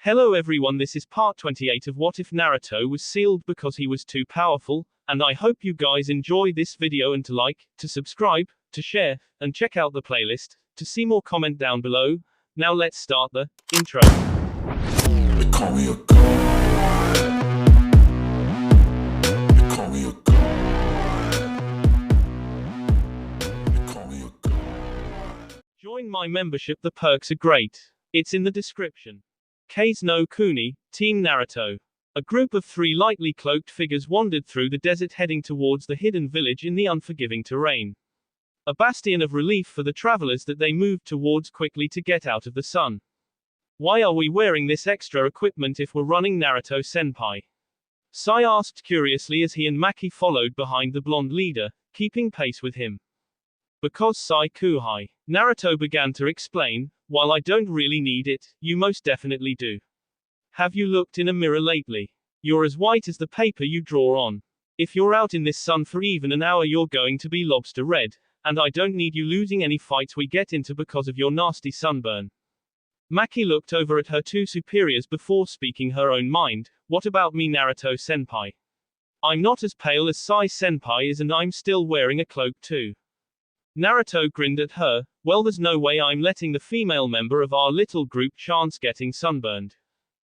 Hello everyone, this is part 28 of What If Naruto was sealed because he was too powerful, and I hope you guys enjoy this video and to like, to subscribe, to share, and check out the playlist, to see more comment down below. Now let's start the intro. They call me a god. They call me a god. They call me a god. Join my membership, the perks are great. It's in the description. Kase no Kuni, Team Naruto. A group of 3 lightly cloaked figures wandered through the desert heading towards the hidden village in the unforgiving terrain. A bastion of relief for the travelers that they moved towards quickly to get out of the sun. Why are we wearing this extra equipment if we're running Naruto-senpai? Sai asked curiously as he and Maki followed behind the blonde leader, keeping pace with him. Because Sai Kuhai. Naruto began to explain, while I don't really need it, you most definitely do. Have you looked in a mirror lately? You're as white as the paper you draw on. If you're out in this sun for even an hour you're going to be lobster red, and I don't need you losing any fights we get into because of your nasty sunburn. Maki looked over at her 2 superiors before speaking her own mind. What about me, Naruto-senpai? I'm not as pale as Sai-senpai is and I'm still wearing a cloak too. Naruto grinned at her. Well, there's no way I'm letting the female member of our little group chance getting sunburned.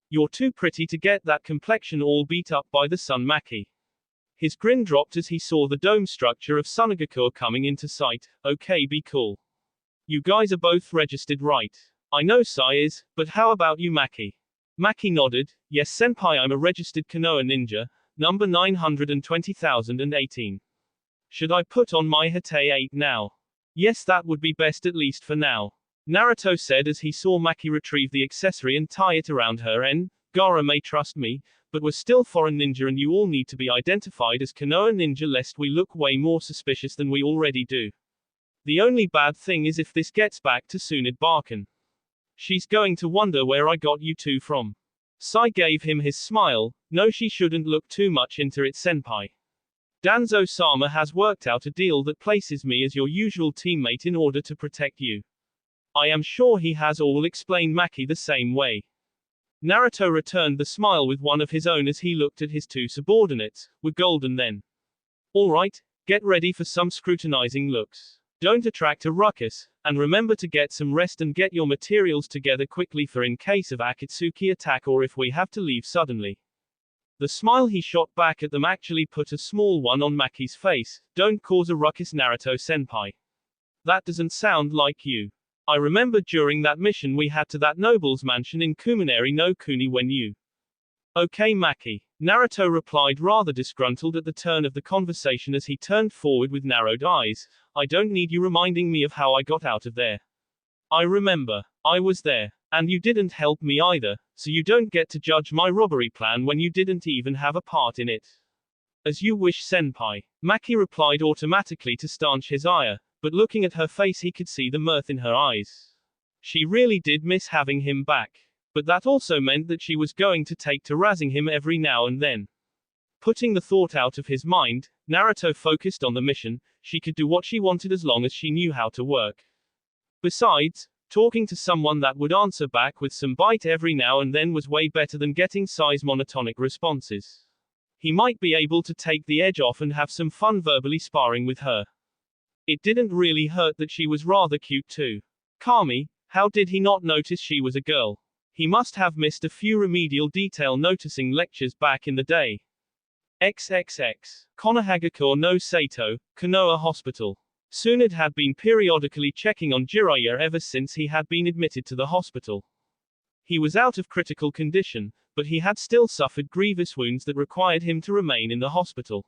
You're too pretty to get that complexion all beat up by the sun, Maki. His grin dropped as he saw the dome structure of Sunagakur coming into sight. Okay, be cool. You guys are both registered, right? I know Sai is, but how about you, Maki? Maki nodded. Yes, senpai, I'm a registered Konoha ninja, number 920,018. Should I put on my Hate 8 now? Yes, that would be best at least for now. Naruto said as he saw Maki retrieve the accessory and tie it around her Gaara may trust me, but we're still foreign ninja and you all need to be identified as Konoha ninja lest we look way more suspicious than we already do. The only bad thing is if this gets back to Tsunade Barkin. She's going to wonder where I got you two from. Sai gave him his smile. No, she shouldn't look too much into it, senpai. Danzo-sama has worked out a deal that places me as your usual teammate in order to protect you. I am sure he has, all explained Maki the same way. Naruto returned the smile with one of his own as he looked at his 2 subordinates. We're golden then. Alright, get ready for some scrutinizing looks. Don't attract a ruckus, and remember to get some rest and get your materials together quickly for in case of Akatsuki attack or if we have to leave suddenly. The smile he shot back at them actually put a small one on Maki's face. Don't cause a ruckus, Naruto-senpai. That doesn't sound like you. I remember during that mission we had to that noble's mansion in Kuminari no Kuni when you. Okay, Maki. Naruto replied, rather disgruntled at the turn of the conversation as he turned forward with narrowed eyes. I don't need you reminding me of how I got out of there. I remember. I was there. And you didn't help me either, so you don't get to judge my robbery plan when you didn't even have a part in it. As you wish, senpai. Maki replied automatically to stanch his ire, but looking at her face he could see the mirth in her eyes. She really did miss having him back. But that also meant that she was going to take to razzing him every now and then. Putting the thought out of his mind, Naruto focused on the mission. She could do what she wanted as long as she knew how to work. Besides, talking to someone that would answer back with some bite every now and then was way better than getting Sai's monotonic responses. He might be able to take the edge off and have some fun verbally sparring with her. It didn't really hurt that she was rather cute too. Kami, how did he not notice she was a girl? He must have missed a few remedial detail noticing lectures back in the day. XXX. Konohagakure no Sato, Konoha Hospital. Tsunade had been periodically checking on Jiraiya ever since he had been admitted to the hospital. He was out of critical condition, but he had still suffered grievous wounds that required him to remain in the hospital.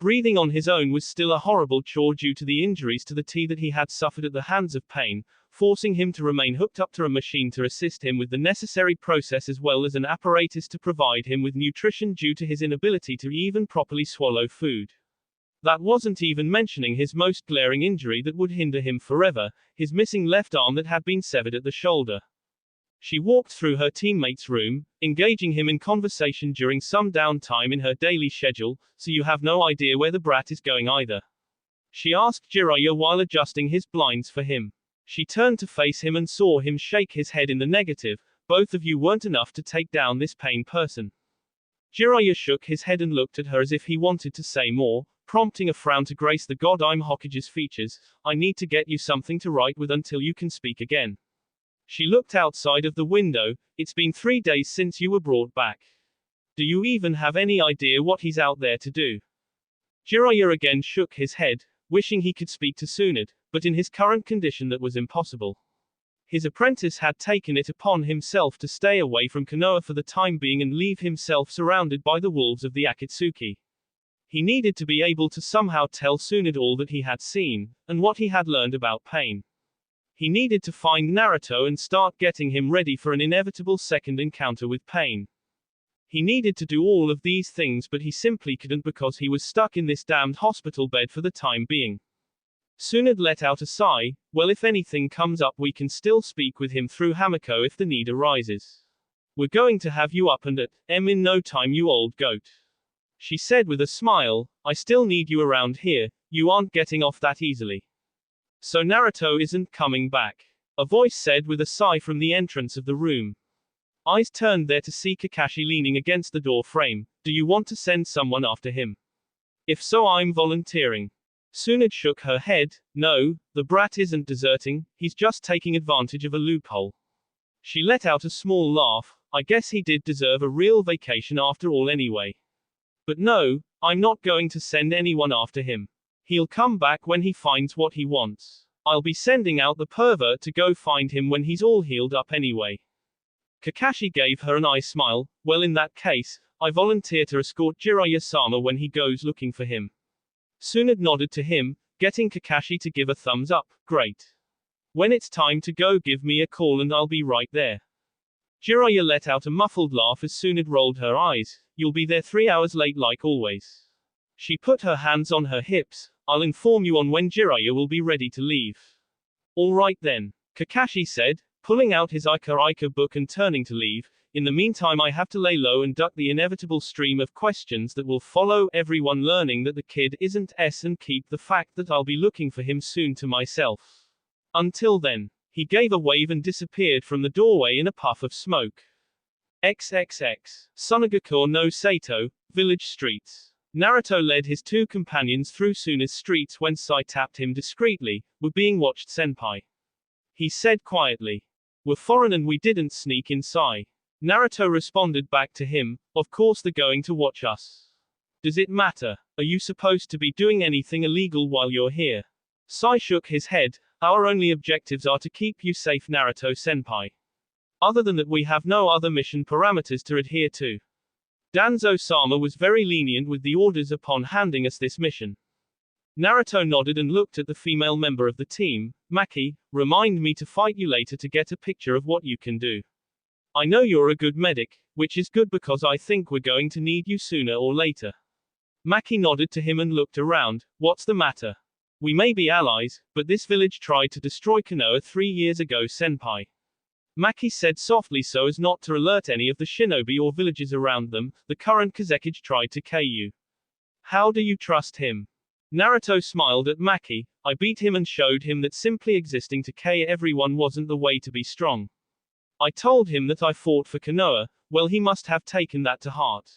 Breathing on his own was still a horrible chore due to the injuries to the tea that he had suffered at the hands of pain, forcing him to remain hooked up to a machine to assist him with the necessary process as well as an apparatus to provide him with nutrition due to his inability to even properly swallow food. That wasn't even mentioning his most glaring injury that would hinder him forever, his missing left arm that had been severed at the shoulder. She walked through her teammate's room, engaging him in conversation during some downtime in her daily schedule, so you have no idea where the brat is going either. She asked Jiraiya while adjusting his blinds for him. She turned to face him and saw him shake his head in the negative, both of you weren't enough to take down this Pain person. Jiraiya shook his head and looked at her as if he wanted to say more, prompting a frown to grace the god Hokage's features. I need to get you something to write with until you can speak again. She looked outside of the window. It's been 3 days since you were brought back. Do you even have any idea what he's out there to do? Jiraiya again shook his head, wishing he could speak to Tsunade, but in his current condition that was impossible. His apprentice had taken it upon himself to stay away from Konoha for the time being and leave himself surrounded by the wolves of the Akatsuki. He needed to be able to somehow tell Tsunade all that he had seen, and what he had learned about pain. He needed to find Naruto and start getting him ready for an inevitable second encounter with pain. He needed to do all of these things, but he simply couldn't because he was stuck in this damned hospital bed for the time being. Tsunade let out a sigh. Well, if anything comes up we can still speak with him through Hamako if the need arises. We're going to have you up and at in no time, you old goat. She said with a smile. I still need you around here, you aren't getting off that easily. So Naruto isn't coming back? A voice said with a sigh from the entrance of the room. Eyes turned there to see Kakashi leaning against the door frame. Do you want to send someone after him? If so, I'm volunteering. Tsunade shook her head. No, the brat isn't deserting, he's just taking advantage of a loophole. She let out a small laugh. I guess he did deserve a real vacation after all anyway. But no, I'm not going to send anyone after him. He'll come back when he finds what he wants. I'll be sending out the pervert to go find him when he's all healed up anyway. Kakashi gave her an eye smile. Well, in that case, I volunteer to escort Jiraiya-sama when he goes looking for him. Tsunade nodded to him, getting Kakashi to give a thumbs up. Great. When it's time to go, give me a call and I'll be right there. Jiraiya let out a muffled laugh as Tsunade rolled her eyes. You'll be there 3 hours late like always. She put her hands on her hips. I'll inform you on when Jiraiya will be ready to leave. All right then, Kakashi said, pulling out his Ika book and turning to leave. In the meantime, I have to lay low and duck the inevitable stream of questions that will follow, everyone learning that the kid isn't S and keep the fact that I'll be looking for him soon to myself. Until then. He gave a wave and disappeared from the doorway in a puff of smoke. XXX. Sunagakure no Sato, village streets. Naruto led his 2 companions through Tsunade's streets when Sai tapped him discreetly. We're being watched, senpai. He said quietly. We're foreign and we didn't sneak in, Sai. Naruto responded back to him. Of course they're going to watch us. Does it matter? Are you supposed to be doing anything illegal while you're here? Sai shook his head. Our only objectives are to keep you safe, Naruto-senpai. Other than that, we have no other mission parameters to adhere to. Danzo-sama was very lenient with the orders upon handing us this mission. Naruto nodded and looked at the female member of the team. Maki, remind me to fight you later to get a picture of what you can do. I know you're a good medic, which is good because I think we're going to need you sooner or later. Maki nodded to him and looked around. What's the matter? We may be allies, but this village tried to destroy Konoha 3 years ago, senpai. Maki said softly so as not to alert any of the shinobi or villagers around them. The current Kazekage tried to kill you. How do you trust him? Naruto smiled at Maki. I beat him and showed him that simply existing to kill everyone wasn't the way to be strong. I told him that I fought for Konoha. Well, he must have taken that to heart.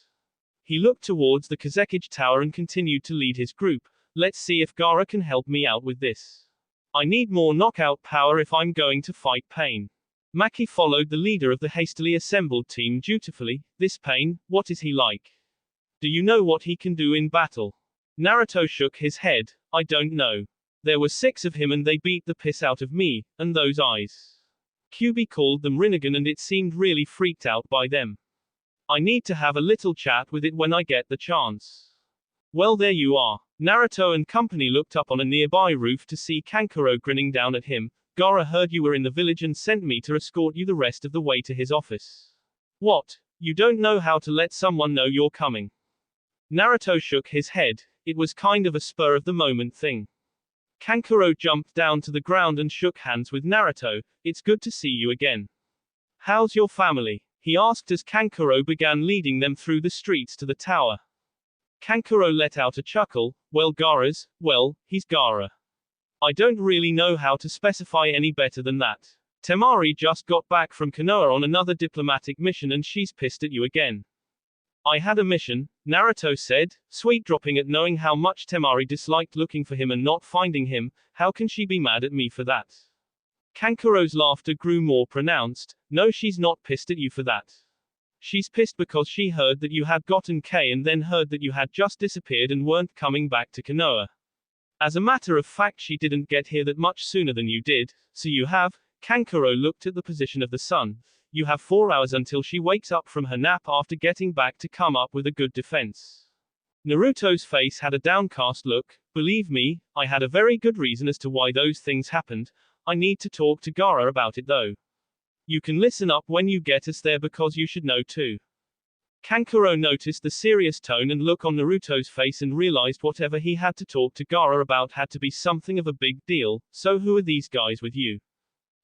He looked towards the Kazekage tower and continued to lead his group. Let's see if Gaara can help me out with this. I need more knockout power if I'm going to fight Pain. Maki followed the leader of the hastily assembled team dutifully. This Pain, what is he like? Do you know what he can do in battle? Naruto shook his head. I don't know. There were 6 of him and they beat the piss out of me, and those eyes. Kyuubi called them Rinnegan and it seemed really freaked out by them. I need to have a little chat with it when I get the chance. Well, there you are. Naruto and company looked up on a nearby roof to see Kankuro grinning down at him. Gaara heard you were in the village and sent me to escort you the rest of the way to his office. What? You don't know how to let someone know you're coming? Naruto shook his head. It was kind of a spur of the moment thing. Kankuro jumped down to the ground and shook hands with Naruto. It's good to see you again. How's your family? He asked as Kankuro began leading them through the streets to the tower. Kankuro let out a chuckle. Well, he's Gaara. I don't really know how to specify any better than that. Temari just got back from Konoha on another diplomatic mission and she's pissed at you again. I had a mission, Naruto said, sweet dropping at knowing how much Temari disliked looking for him and not finding him. How can she be mad at me for that? Kankuro's laughter grew more pronounced. No, she's not pissed at you for that. She's pissed because she heard that you had gotten K and then heard that you had just disappeared and weren't coming back to Konoha. As a matter of fact, she didn't get here that much sooner than you did, so you have. Kankuro looked at the position of the sun. You have 4 hours until she wakes up from her nap after getting back to come up with a good defense. Naruto's face had a downcast look. Believe me, I had a very good reason as to why those things happened. I need to talk to Gaara about it though. You can listen up when you get us there because you should know too. Kankuro noticed the serious tone and look on Naruto's face and realized whatever he had to talk to Gaara about had to be something of a big deal. So who are these guys with you?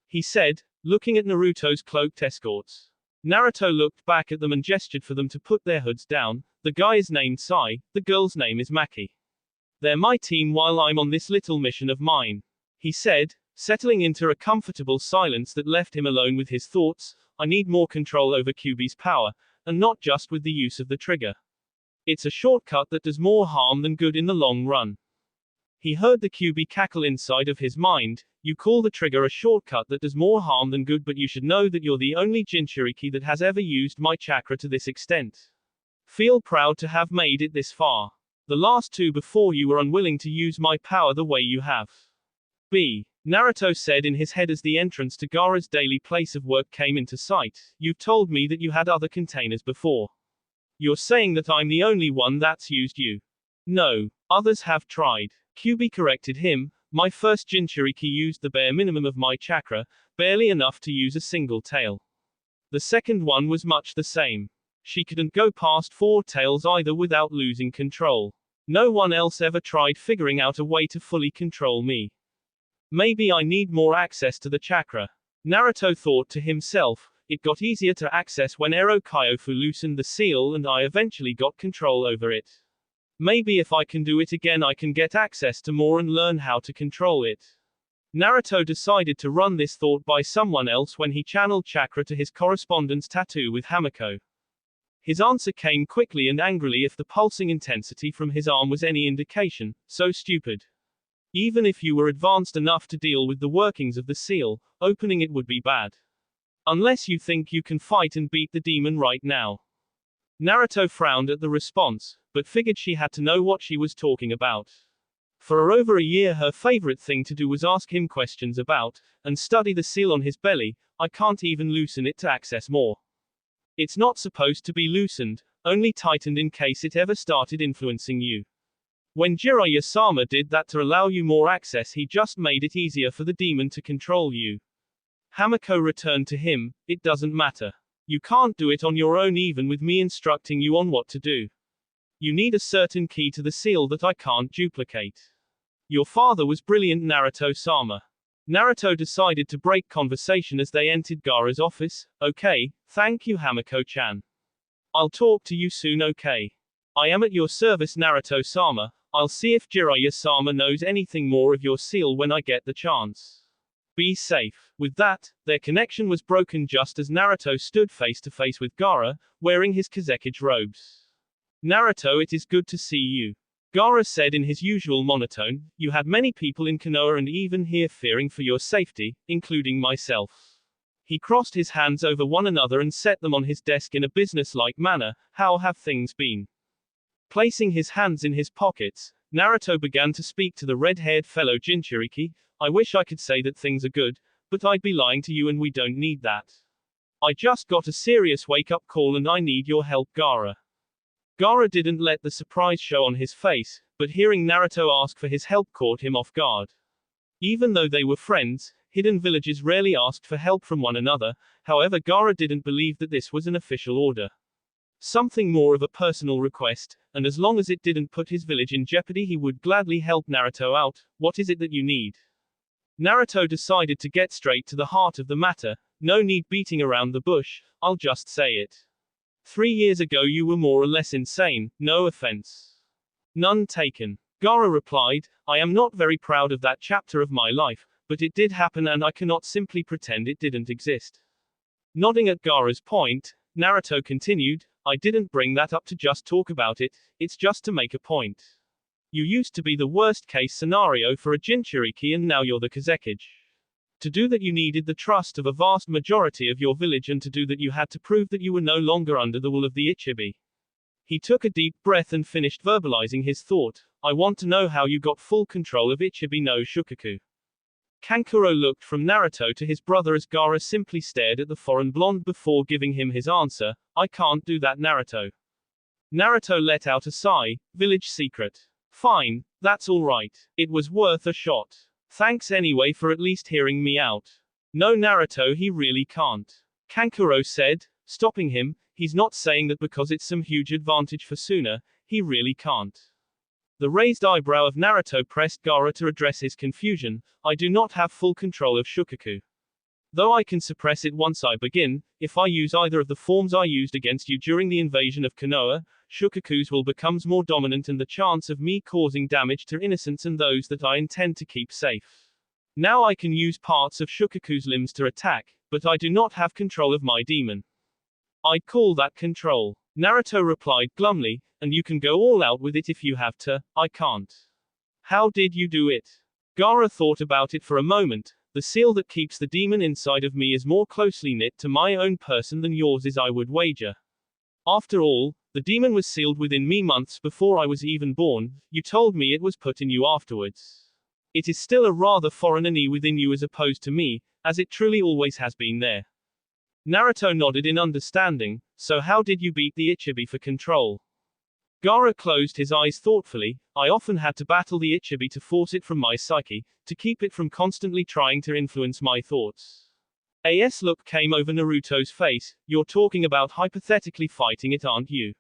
He said, looking at Naruto's cloaked escorts. Naruto looked back at them and gestured for them to put their hoods down. The guy is named Sai, the girl's name is Maki. They're my team while I'm on this little mission of mine. He said, settling into a comfortable silence that left him alone with his thoughts. I need more control over Kyuubi's power, and not just with the use of the trigger. It's a shortcut that does more harm than good in the long run. He heard the Kyuubi cackle inside of his mind. You call the trigger a shortcut that does more harm than good, but you should know that you're the only Jinchuriki that has ever used my chakra to this extent. Feel proud to have made it this far. The last two before you were unwilling to use my power the way you have. B. Naruto said in his head as the entrance to Gaara's daily place of work came into sight. You've told me that you had other containers before. You're saying that I'm the only one that's used you. No, others have tried. Kyuubi corrected him. My first Jinchuriki used the bare minimum of my chakra, barely enough to use a single tail. The second one was much the same. She couldn't go past 4 tails either without losing control. No one else ever tried figuring out a way to fully control me. Maybe I need more access to the chakra. Naruto thought to himself. It got easier to access when Ero Kyofu loosened the seal and I eventually got control over it. Maybe if I can do it again I can get access to more and learn how to control it. Naruto decided to run this thought by someone else when he channeled chakra to his correspondence tattoo with Hamiko. His answer came quickly and angrily if the pulsing intensity from his arm was any indication. So stupid. Even if you were advanced enough to deal with the workings of the seal, opening it would be bad. Unless you think you can fight and beat the demon right now. Naruto frowned at the response, but figured she had to know what she was talking about. For over a year her favorite thing to do was ask him questions about, and study the seal on his belly. I can't even loosen it to access more. It's not supposed to be loosened, only tightened in case it ever started influencing you. When Jiraiya-sama did that to allow you more access, he just made it easier for the demon to control you. Hamiko returned to him. It doesn't matter. You can't do it on your own even with me instructing you on what to do. You need a certain key to the seal that I can't duplicate. Your father was brilliant, Naruto-sama. Naruto decided to break conversation as they entered Gaara's office. Okay, thank you Hamiko-chan. I'll talk to you soon, okay? I am at your service, Naruto-sama. I'll see if Jiraiya-sama knows anything more of your seal when I get the chance. Be safe. With that, their connection was broken just as Naruto stood face to face with Gaara, wearing his Kazekage robes. Naruto, it is good to see you. Gaara said in his usual monotone. You had many people in Konoha and even here fearing for your safety, including myself. He crossed his hands over one another and set them on his desk in a business-like manner. How have things been? Placing his hands in his pockets, Naruto began to speak to the red-haired fellow Jinchuriki. I wish I could say that things are good, but I'd be lying to you and we don't need that. I just got a serious wake-up call and I need your help, Gaara. Gaara didn't let the surprise show on his face, but hearing Naruto ask for his help caught him off guard. Even though they were friends, hidden villages rarely asked for help from one another. However, Gaara didn't believe that this was an official order. Something more of a personal request, and as long as it didn't put his village in jeopardy he would gladly help Naruto out. What is it that you need? Naruto decided to get straight to the heart of the matter. No need beating around the bush, I'll just say it. 3 years ago you were more or less insane, no offense. None taken. Gaara replied, I am not very proud of that chapter of my life, but it did happen and I cannot simply pretend it didn't exist. Nodding at Gaara's point, Naruto continued, I didn't bring that up to just talk about it, it's just to make a point. You used to be the worst case scenario for a Jinchuriki and now you're the Kazekage. To do that you needed the trust of a vast majority of your village, and to do that you had to prove that you were no longer under the will of the Ichibi. He took a deep breath and finished verbalizing his thought, I want to know how you got full control of Ichibi no Shukaku. Kankuro looked from Naruto to his brother as Gaara simply stared at the foreign blonde before giving him his answer, I can't do that, Naruto. Naruto let out a sigh, village secret. Fine, that's alright. It was worth a shot. Thanks anyway for at least hearing me out. No, Naruto, he really can't. Kankuro said, stopping him, he's not saying that because it's some huge advantage for Suna, he really can't. The raised eyebrow of Naruto pressed Gaara to address his confusion, I do not have full control of Shukaku. Though I can suppress it once I begin, if I use either of the forms I used against you during the invasion of Konoha, Shukaku's will becomes more dominant and the chance of me causing damage to innocents and those that I intend to keep safe. Now I can use parts of Shukaku's limbs to attack, but I do not have control of my demon. I'd call that control. Naruto replied glumly, and you can go all out with it if you have to, I can't. How did you do it? Gaara thought about it for a moment, the seal that keeps the demon inside of me is more closely knit to my own person than yours is, I would wager. After all, the demon was sealed within me months before I was even born, you told me it was put in you afterwards. It is still a rather foreign knee within you as opposed to me, as it truly always has been there. Naruto nodded in understanding, so how did you beat the Ichibi for control? Gaara closed his eyes thoughtfully, I often had to battle the Ichibi to force it from my psyche, to keep it from constantly trying to influence my thoughts. AS look came over Naruto's face, you're talking about hypothetically fighting it, aren't you?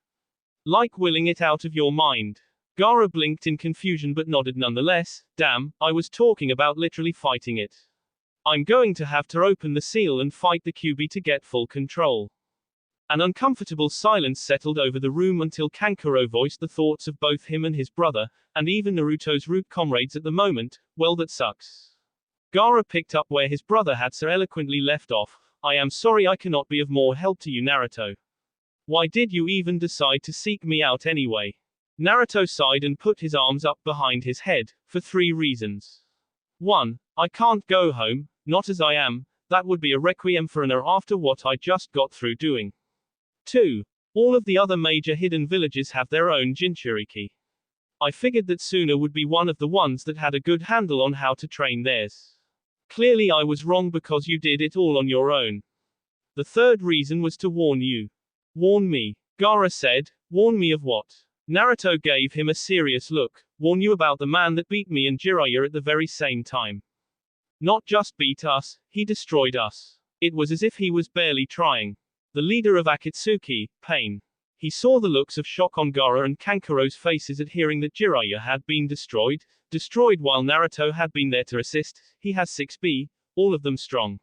Like willing it out of your mind. Gaara blinked in confusion but nodded nonetheless, damn, I was talking about literally fighting it. I'm going to have to open the seal and fight the Kyuubi to get full control. An uncomfortable silence settled over the room until Kankuro voiced the thoughts of both him and his brother, and even Naruto's root comrades at the moment, well that sucks. Gaara picked up where his brother had so eloquently left off, I am sorry I cannot be of more help to you, Naruto. Why did you even decide to seek me out anyway? Naruto sighed and put his arms up behind his head, for 3 reasons. 1. I can't go home, not as I am, that would be a requiem for an hour after what I just got through doing. 2. All of the other major hidden villages have their own Jinchuriki. I figured that Suna would be one of the ones that had a good handle on how to train theirs. Clearly I was wrong because you did it all on your own. The 3rd reason was to warn you. Warn me. Gaara said, warn me of what? Naruto gave him a serious look, warn you about the man that beat me and Jiraiya at the very same time. Not just beat us, he destroyed us. It was as if he was barely trying. The leader of Akatsuki, Pain. He saw the looks of shock on Gaara and Kankuro's faces at hearing that Jiraiya had been destroyed while Naruto had been there to assist. He has 6B, all of them strong.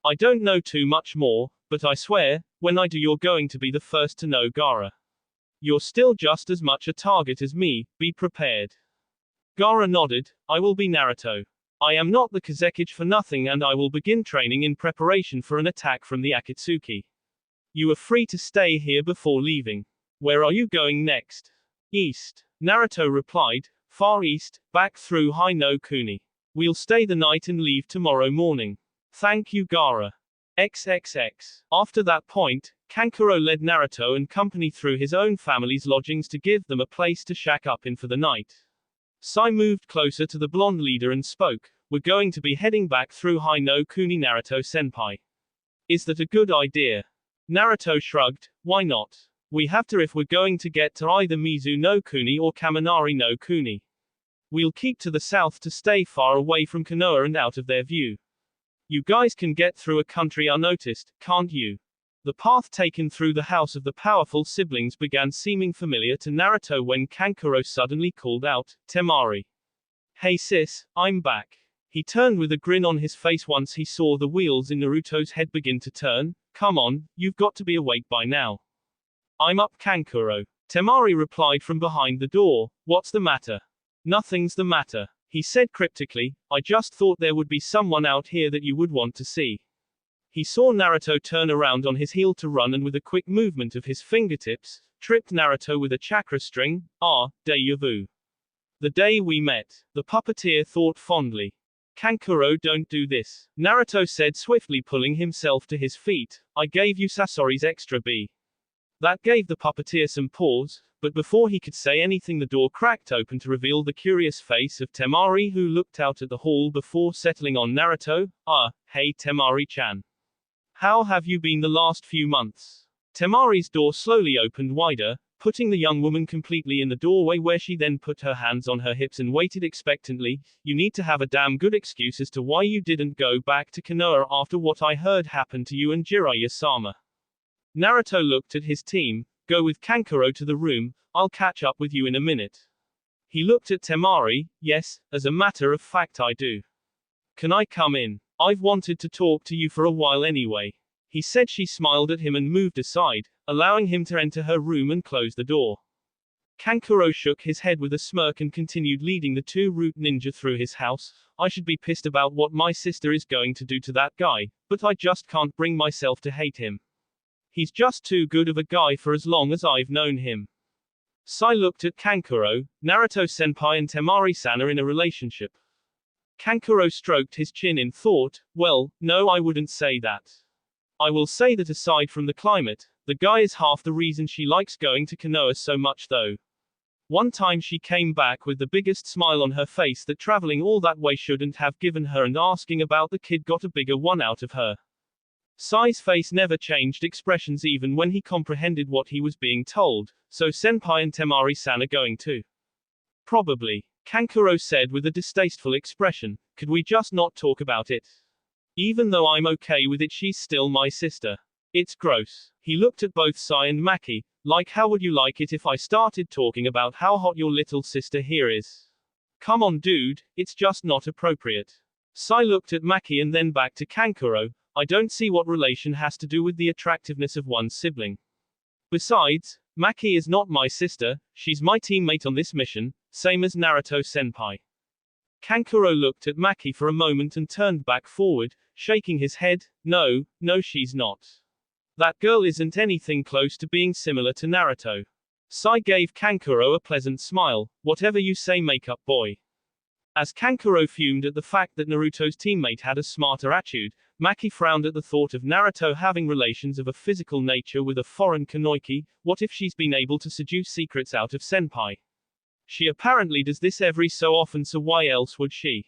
I don't know too much more, but I swear, when I do you're going to be the first to know, Gaara. You're still just as much a target as me, be prepared. Gaara nodded, I will be Naruto. I am not the Kazekage for nothing and I will begin training in preparation for an attack from the Akatsuki. You are free to stay here before leaving. Where are you going next? East. Naruto replied, far east, back through Hi-no-Kuni. We'll stay the night and leave tomorrow morning. Thank you, Gaara. XXX. After that point, Kankuro led Naruto and company through his own family's lodgings to give them a place to shack up in for the night. Sai moved closer to the blonde leader and spoke, we're going to be heading back through Hi-no-Kuni, Naruto-senpai. Is that a good idea? Naruto shrugged, why not? We have to if we're going to get to either Mizu no Kuni or Kaminari no Kuni. We'll keep to the south to stay far away from Konoha and out of their view. You guys can get through a country unnoticed, can't you? The path taken through the house of the powerful siblings began seeming familiar to Naruto when Kankuro suddenly called out, Temari. Hey sis, I'm back. He turned with a grin on his face once he saw the wheels in Naruto's head begin to turn. Come on, you've got to be awake by now. I'm up, Kankuro. Temari replied from behind the door, what's the matter? Nothing's the matter. He said cryptically, I just thought there would be someone out here that you would want to see. He saw Naruto turn around on his heel to run and with a quick movement of his fingertips, tripped Naruto with a chakra string. Ah, deja vu. The day we met, the puppeteer thought fondly. Kankuro, don't do this, Naruto said swiftly, pulling himself to his feet. I gave you Sasori's extra B. That gave the puppeteer some pause, but before he could say anything the door cracked open to reveal the curious face of Temari, who looked out at the hall before settling on Naruto. Ah, hey Temari-chan. How have you been the last few months? Temari's door slowly opened wider, putting the young woman completely in the doorway, where she then put her hands on her hips and waited expectantly. You need to have a damn good excuse as to why you didn't go back to Konoha after what I heard happened to you and Jiraiya-sama. Naruto looked at his team. Go with Kankuro to the room, I'll catch up with you in a minute. He looked at Temari. Yes, as a matter of fact I do. Can I come in? I've wanted to talk to you for a while anyway. He said. She smiled at him and moved aside, allowing him to enter her room and close the door. Kankuro shook his head with a smirk and continued leading the two root ninja through his house. I should be pissed about what my sister is going to do to that guy, but I just can't bring myself to hate him. He's just too good of a guy for as long as I've known him. Sai looked at Kankuro. Naruto-senpai and Temari-san are in a relationship. Kankuro stroked his chin in thought. Well, no, I wouldn't say that. I will say that aside from the climate, the guy is half the reason she likes going to Konoha so much though. One time she came back with the biggest smile on her face that traveling all that way shouldn't have given her, and asking about the kid got a bigger one out of her. Sai's face never changed expressions even when he comprehended what he was being told. So Senpai and Temari-san are going to? Probably. Kankuro said with a distasteful expression. Could we just not talk about it? Even though I'm okay with it, she's still my sister. It's gross. He looked at both Sai and Maki. Like, how would you like it if I started talking about how hot your little sister here is? Come on dude, it's just not appropriate. Sai looked at Maki and then back to Kankuro. I don't see what relation has to do with the attractiveness of one's sibling. Besides, Maki is not my sister, she's my teammate on this mission, same as Naruto-senpai. Kankuro looked at Maki for a moment and turned back forward, shaking his head. No, she's not. That girl isn't anything close to being similar to Naruto. Sai gave Kankuro a pleasant smile. Whatever you say, makeup boy. As Kankuro fumed at the fact that Naruto's teammate had a smarter attitude, Maki frowned at the thought of Naruto having relations of a physical nature with a foreign Kunoichi. What if she's been able to seduce secrets out of senpai? She apparently does this every so often, so why else would she?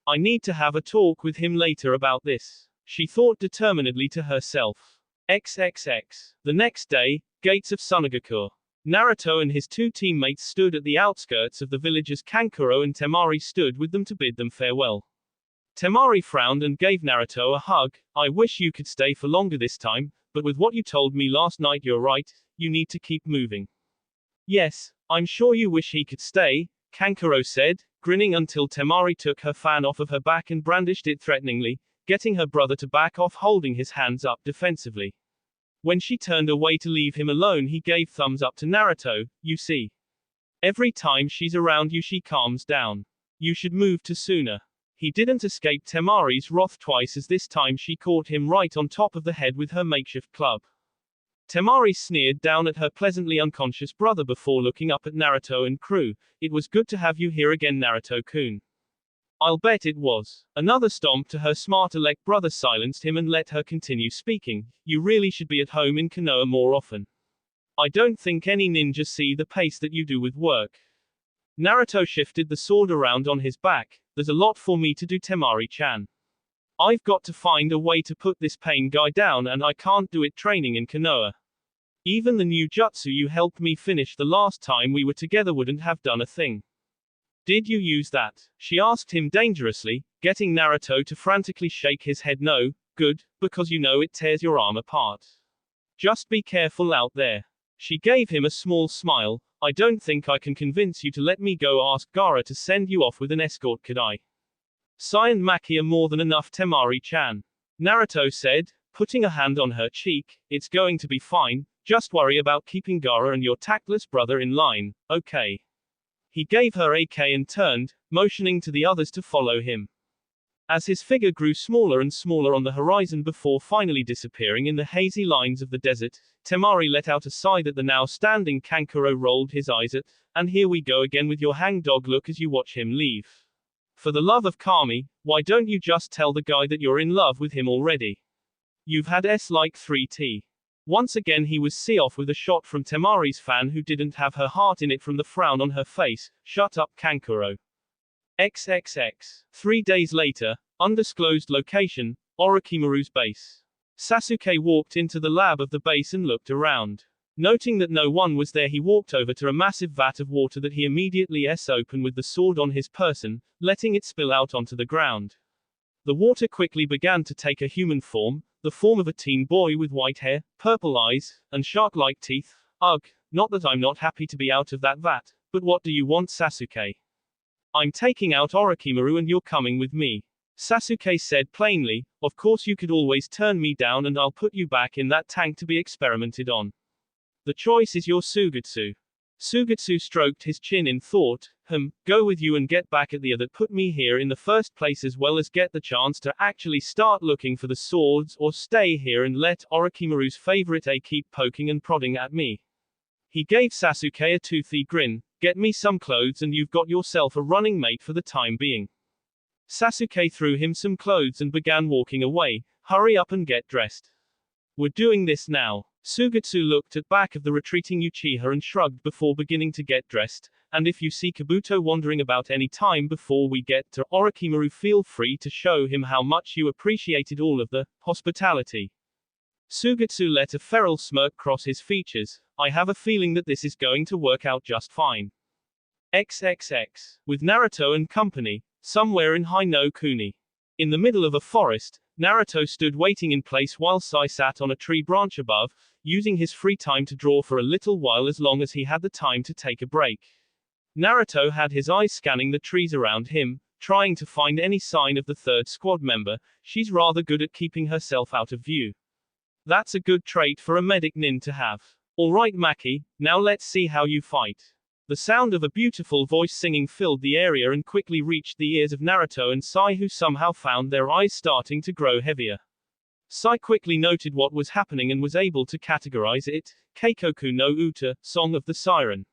I need to have a talk with him later about this, she thought determinedly to herself. XXX. The next day, gates of Sunagakure. Naruto and his two teammates stood at the outskirts of the village as Kankuro and Temari stood with them to bid them farewell. Temari frowned and gave Naruto a hug. I wish you could stay for longer this time, but with what you told me last night, you're right, you need to keep moving. Yes, I'm sure you wish he could stay, Kankuro said, grinning until Temari took her fan off of her back and brandished it threateningly, getting her brother to back off, holding his hands up defensively. When she turned away to leave him alone, he gave thumbs up to Naruto. You see. Every time she's around you she calms down. You should move to sooner. He didn't escape Temari's wrath twice, as this time she caught him right on top of the head with her makeshift club. Temari sneered down at her pleasantly unconscious brother before looking up at Naruto and crew. It was good to have you here again, Naruto-kun. I'll bet it was. Another stomp to her smart-elect brother silenced him and let her continue speaking. You really should be at home in Konoha more often. I don't think any ninja see the pace that you do with work. Naruto shifted the sword around on his back. There's a lot for me to do, Temari-chan. I've got to find a way to put this pain guy down, and I can't do it training in Konoha. Even the new jutsu you helped me finish the last time we were together wouldn't have done a thing. Did you use that? She asked him dangerously, getting Naruto to frantically shake his head. No, good, because you know it tears your arm apart. Just be careful out there. She gave him a small smile. I don't think I can convince you to let me go. Ask Gaara to send you off with an escort, could I? Sai and Maki are more than enough, Temari-chan. Naruto said, putting a hand on her cheek. It's going to be fine, just worry about keeping Gaara and your tactless brother in line, okay? He gave her AK and turned, motioning to the others to follow him. As his figure grew smaller and smaller on the horizon before finally disappearing in the hazy lines of the desert, Temari let out a sigh that the now standing Kankuro rolled his eyes at, and here we go again with your hangdog look as you watch him leave. For the love of Kami, why don't you just tell the guy that you're in love with him already? You've had like 3T. Once again he was see-off with a shot from Temari's fan who didn't have her heart in it from the frown on her face. Shut up Kankuro. XXX. 3 days later, undisclosed location, Orochimaru's base. Sasuke walked into the lab of the base and looked around. Noting that no one was there, he walked over to a massive vat of water that he immediately opened with the sword on his person, letting it spill out onto the ground. The water quickly began to take a human form, the form of a teen boy with white hair, purple eyes, and shark-like teeth. Ugh, not that I'm not happy to be out of that vat, but what do you want, Sasuke? I'm taking out Orochimaru and you're coming with me. Sasuke said plainly, of course you could always turn me down and I'll put you back in that tank to be experimented on. The choice is your Sugetsu. Sugetsu stroked his chin in thought, go with you and get back at the that put me here in the first place as well as get the chance to actually start looking for the swords or stay here and let Orochimaru's favorite A keep poking and prodding at me. He gave Sasuke a toothy grin, get me some clothes and you've got yourself a running mate for the time being. Sasuke threw him some clothes and began walking away, hurry up and get dressed. We're doing this now. Sugetsu looked at back of the retreating Uchiha and shrugged before beginning to get dressed, and if you see Kabuto wandering about any time before we get to Orochimaru, feel free to show him how much you appreciated all of the hospitality. Sugetsu let a feral smirk cross his features, I have a feeling that this is going to work out just fine. XXX. With Naruto and company, somewhere in Hino Kuni. In the middle of a forest, Naruto stood waiting in place while Sai sat on a tree branch above, using his free time to draw for a little while as long as he had the time to take a break. Naruto had his eyes scanning the trees around him, trying to find any sign of the third squad member. She's rather good at keeping herself out of view. That's a good trait for a medic nin to have. Alright Maki, now let's see how you fight. The sound of a beautiful voice singing filled the area and quickly reached the ears of Naruto and Sai, who somehow found their eyes starting to grow heavier. Sai quickly noted what was happening and was able to categorize it, Keikoku no Uta, Song of the Siren.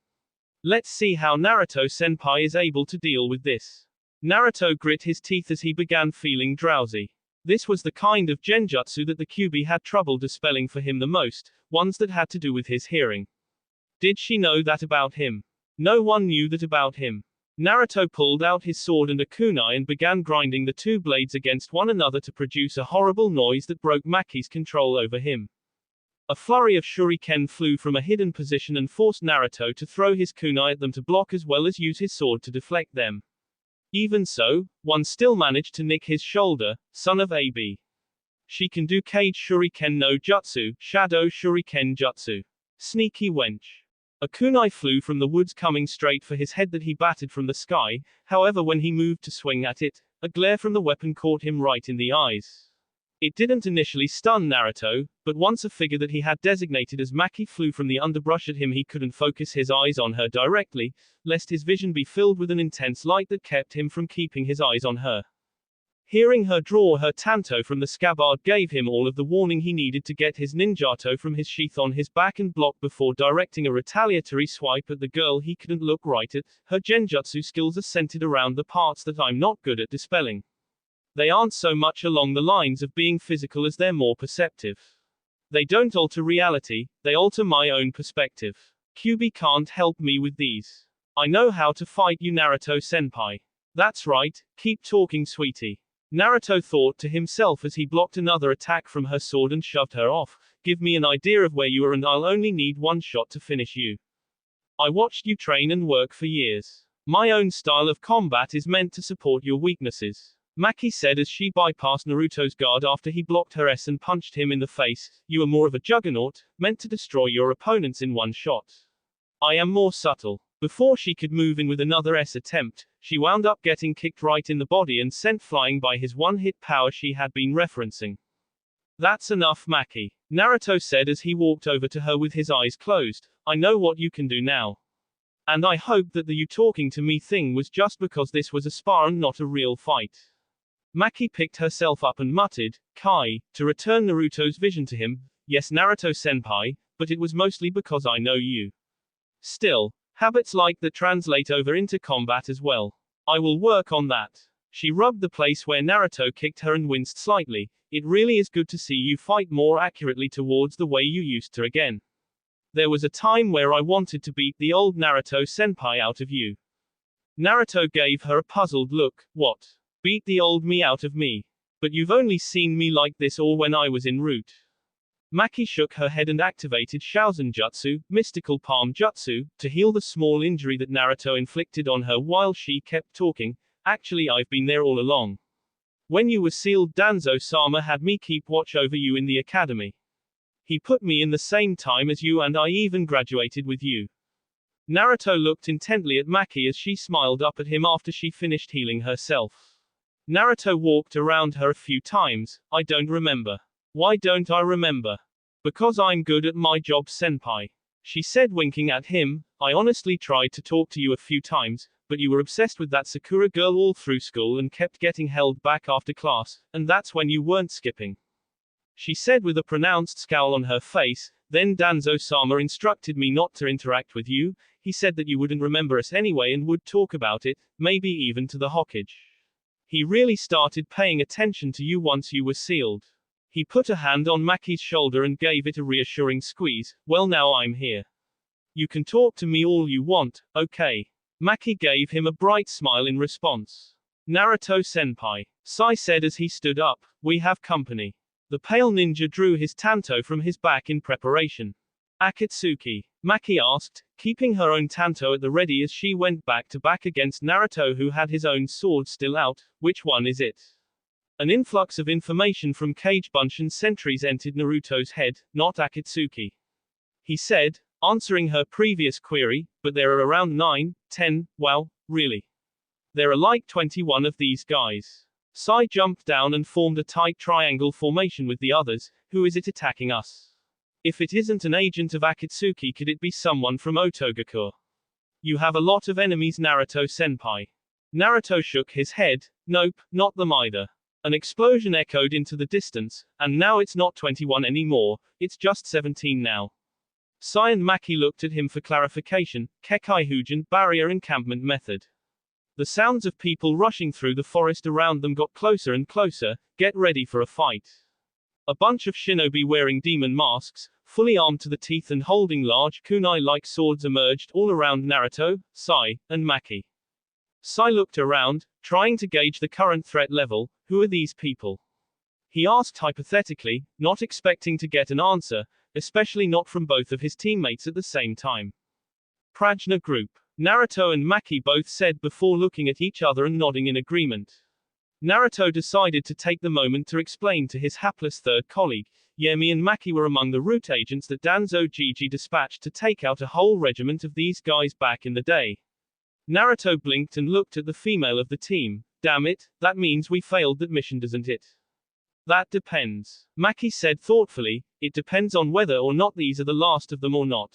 Let's see how Naruto-senpai is able to deal with this. Naruto grit his teeth as he began feeling drowsy. This was the kind of genjutsu that the Kyuubi had trouble dispelling for him the most, ones that had to do with his hearing. Did she know that about him? No one knew that about him. Naruto pulled out his sword and a kunai and began grinding the two blades against one another to produce a horrible noise that broke Maki's control over him. A flurry of shuriken flew from a hidden position and forced Naruto to throw his kunai at them to block as well as use his sword to deflect them. Even so, one still managed to nick his shoulder, son of AB. She can do Cage Shuriken no Jutsu, Shadow Shuriken Jutsu. Sneaky wench. A kunai flew from the woods coming straight for his head that he batted from the sky, however when he moved to swing at it, a glare from the weapon caught him right in the eyes. It didn't initially stun Naruto, but once a figure that he had designated as Maki flew from the underbrush at him, he couldn't focus his eyes on her directly, lest his vision be filled with an intense light that kept him from keeping his eyes on her. Hearing her draw her tanto from the scabbard gave him all of the warning he needed to get his ninjato from his sheath on his back and block before directing a retaliatory swipe at the girl he couldn't look right at. Her genjutsu skills are centered around the parts that I'm not good at dispelling. They aren't so much along the lines of being physical as they're more perceptive. They don't alter reality, they alter my own perspective. Kyuubi can't help me with these. I know how to fight you, Naruto-senpai. That's right, keep talking, sweetie. Naruto thought to himself as he blocked another attack from her sword and shoved her off. Give me an idea of where you are and I'll only need one shot to finish you. I watched you train and work for years. My own style of combat is meant to support your weaknesses. Maki said as she bypassed Naruto's guard after he blocked her S and punched him in the face. You are more of a juggernaut, meant to destroy your opponents in one shot. I am more subtle. Before she could move in with another S attempt, she wound up getting kicked right in the body and sent flying by his one-hit power she had been referencing. That's enough, Maki. Naruto said as he walked over to her with his eyes closed. I know what you can do now. And I hope that the you talking to me thing was just because this was a spar and not a real fight. Maki picked herself up and muttered, Kai, to return Naruto's vision to him, yes Naruto-senpai, but it was mostly because I know you. Still, habits like that translate over into combat as well. I will work on that. She rubbed the place where Naruto kicked her and winced slightly. It really is good to see you fight more accurately towards the way you used to again. There was a time where I wanted to beat the old Naruto-senpai out of you. Naruto gave her a puzzled look. What? Beat the old me out of me? But you've only seen me like this all when I was in Root. Maki shook her head and activated Shaozen Jutsu, Mystical Palm Jutsu, to heal the small injury that Naruto inflicted on her while she kept talking. Actually, I've been there all along. When you were sealed, Danzo-sama had me keep watch over you in the academy. He put me in the same time as you and I even graduated with you. Naruto looked intently at Maki as she smiled up at him after she finished healing herself. Naruto walked around her a few times. I don't remember. Why don't I remember? Because I'm good at my job, senpai. She said, winking at him. I honestly tried to talk to you a few times, but you were obsessed with that Sakura girl all through school and kept getting held back after class, and that's when you weren't skipping. She said with a pronounced scowl on her face. Then Danzo-sama instructed me not to interact with you. He said that you wouldn't remember us anyway and would talk about it, maybe even to the Hokage. He really started paying attention to you once you were sealed. He put a hand on Maki's shoulder and gave it a reassuring squeeze. Well, now I'm here. You can talk to me all you want, okay? Maki gave him a bright smile in response. Naruto-senpai, Sai said as he stood up, we have company. The pale ninja drew his tanto from his back in preparation. Akatsuki, Maki asked, keeping her own tanto at the ready as she went back to back against Naruto, who had his own sword still out. Which one is it? An influx of information from Kage Bunshin sentries entered Naruto's head, not Akatsuki. He said, answering her previous query, but there are around 9, 10, wow, really? There are like 21 of these guys. Sai jumped down and formed a tight triangle formation with the others. Who is it attacking us? If it isn't an agent of Akatsuki, could it be someone from Otogakure? You have a lot of enemies, Naruto-senpai. Naruto shook his head. Nope, not them either. An explosion echoed into the distance, and now it's not 21 anymore, it's just 17 now. Sai and Maki looked at him for clarification. Kekai Hujin, barrier encampment method. The sounds of people rushing through the forest around them got closer and closer. Get ready for a fight. A bunch of shinobi wearing demon masks, fully armed to the teeth and holding large kunai-like swords emerged all around Naruto, Sai, and Maki. Sai looked around, trying to gauge the current threat level. Who are these people? He asked hypothetically, not expecting to get an answer, especially not from both of his teammates at the same time. Prajna Group. Naruto and Maki both said before looking at each other and nodding in agreement. Naruto decided to take the moment to explain to his hapless third colleague. Yeah, me and Maki were among the root agents that Danzo Gigi dispatched to take out a whole regiment of these guys back in the day. Naruto blinked and looked at the female of the team. Damn it, that means we failed that mission, doesn't it? That depends. Maki said thoughtfully, it depends on whether or not these are the last of them or not.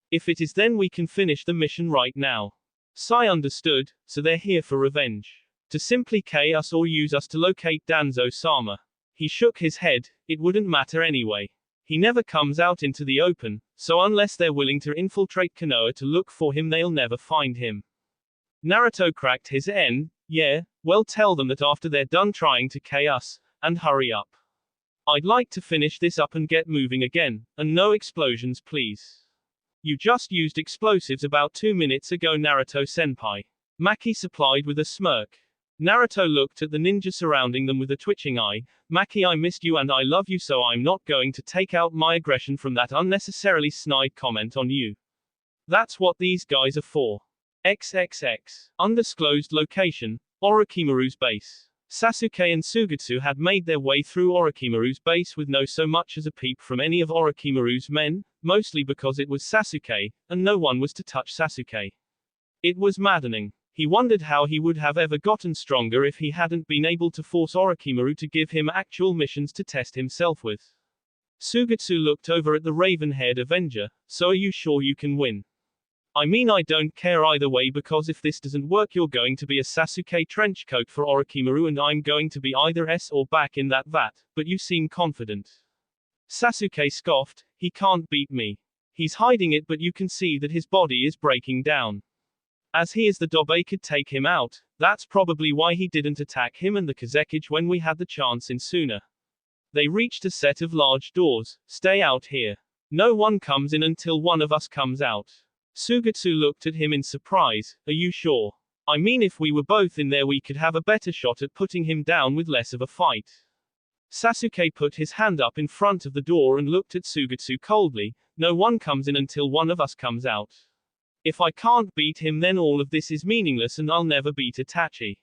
If it is, then we can finish the mission right now. Sai understood, so they're here for revenge. To simply K us or use us to locate Danzo-sama. He shook his head, it wouldn't matter anyway. He never comes out into the open, so unless they're willing to infiltrate Konoha to look for him, they'll never find him. Naruto cracked his N. Yeah, well, tell them that after they're done trying to K us, and hurry up. I'd like to finish this up and get moving again, and no explosions please. You just used explosives about 2 minutes ago, Naruto-senpai. Maki supplied with a smirk. Naruto looked at the ninja surrounding them with a twitching eye. Maki, I missed you and I love you, so I'm not going to take out my aggression from that unnecessarily snide comment on you. That's what these guys are for. XXX. Undisclosed location, Orochimaru's base. Sasuke and Sugetsu had made their way through Orochimaru's base with no so much as a peep from any of Orochimaru's men, mostly because it was Sasuke, and no one was to touch Sasuke. It was maddening. He wondered how he would have ever gotten stronger if he hadn't been able to force Orochimaru to give him actual missions to test himself with. Sugetsu looked over at the raven-haired Avenger. So are you sure you can win? I mean, I don't care either way, because if this doesn't work, you're going to be a Sasuke trenchcoat for Orochimaru and I'm going to be either S or back in that vat, but you seem confident. Sasuke scoffed, he can't beat me. He's hiding it, but you can see that his body is breaking down. As he is the Dobe could take him out, that's probably why he didn't attack him and the Kazekage when we had the chance in sooner. They reached a set of large doors. Stay out here. No one comes in until one of us comes out. Sugetsu looked at him in surprise. Are you sure? I mean, if we were both in there we could have a better shot at putting him down with less of a fight. Sasuke put his hand up in front of the door and looked at Sugetsu coldly. No one comes in until one of us comes out. If I can't beat him, then all of this is meaningless and I'll never beat Itachi.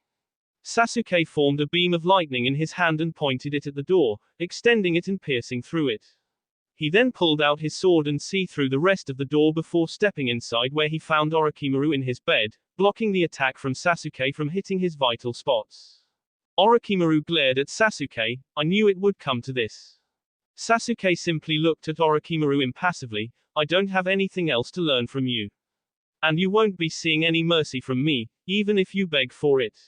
Sasuke formed a beam of lightning in his hand and pointed it at the door, extending it and piercing through it. He then pulled out his sword and see through the rest of the door before stepping inside, where he found Orochimaru in his bed, blocking the attack from Sasuke from hitting his vital spots. Orochimaru glared at Sasuke. I knew it would come to this. Sasuke simply looked at Orochimaru impassively. I don't have anything else to learn from you. And you won't be seeing any mercy from me, even if you beg for it.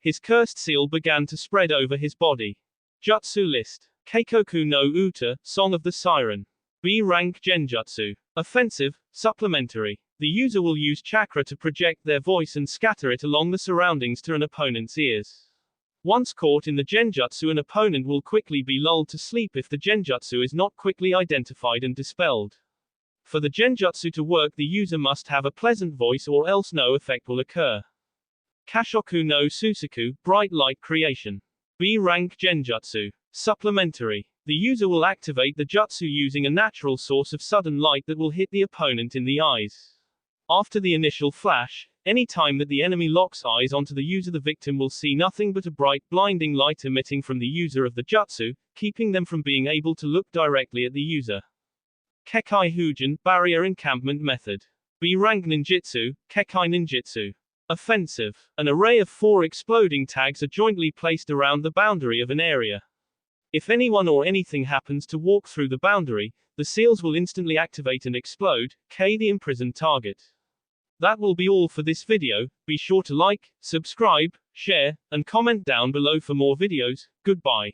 His cursed seal began to spread over his body. Jutsu list. Keikoku no Uta, Song of the Siren. B rank Genjutsu. Offensive, supplementary. The user will use chakra to project their voice and scatter it along the surroundings to an opponent's ears. Once caught in the Genjutsu, an opponent will quickly be lulled to sleep if the Genjutsu is not quickly identified and dispelled. For the Genjutsu to work, the user must have a pleasant voice or else no effect will occur. Kashoku no Susaku, Bright Light Creation. B rank Genjutsu. Supplementary. The user will activate the jutsu using a natural source of sudden light that will hit the opponent in the eyes. After the initial flash, any time that the enemy locks eyes onto the user, the victim will see nothing but a bright, blinding light emitting from the user of the jutsu, keeping them from being able to look directly at the user. Kekai Hujin, Barrier Encampment Method. B rank Ninjutsu, Kekai Ninjutsu. Offensive. An array of 4 exploding tags are jointly placed around the boundary of an area. If anyone or anything happens to walk through the boundary, the seals will instantly activate and explode, the imprisoned target. That will be all for this video. Be sure to like, subscribe, share, and comment down below for more videos. Goodbye.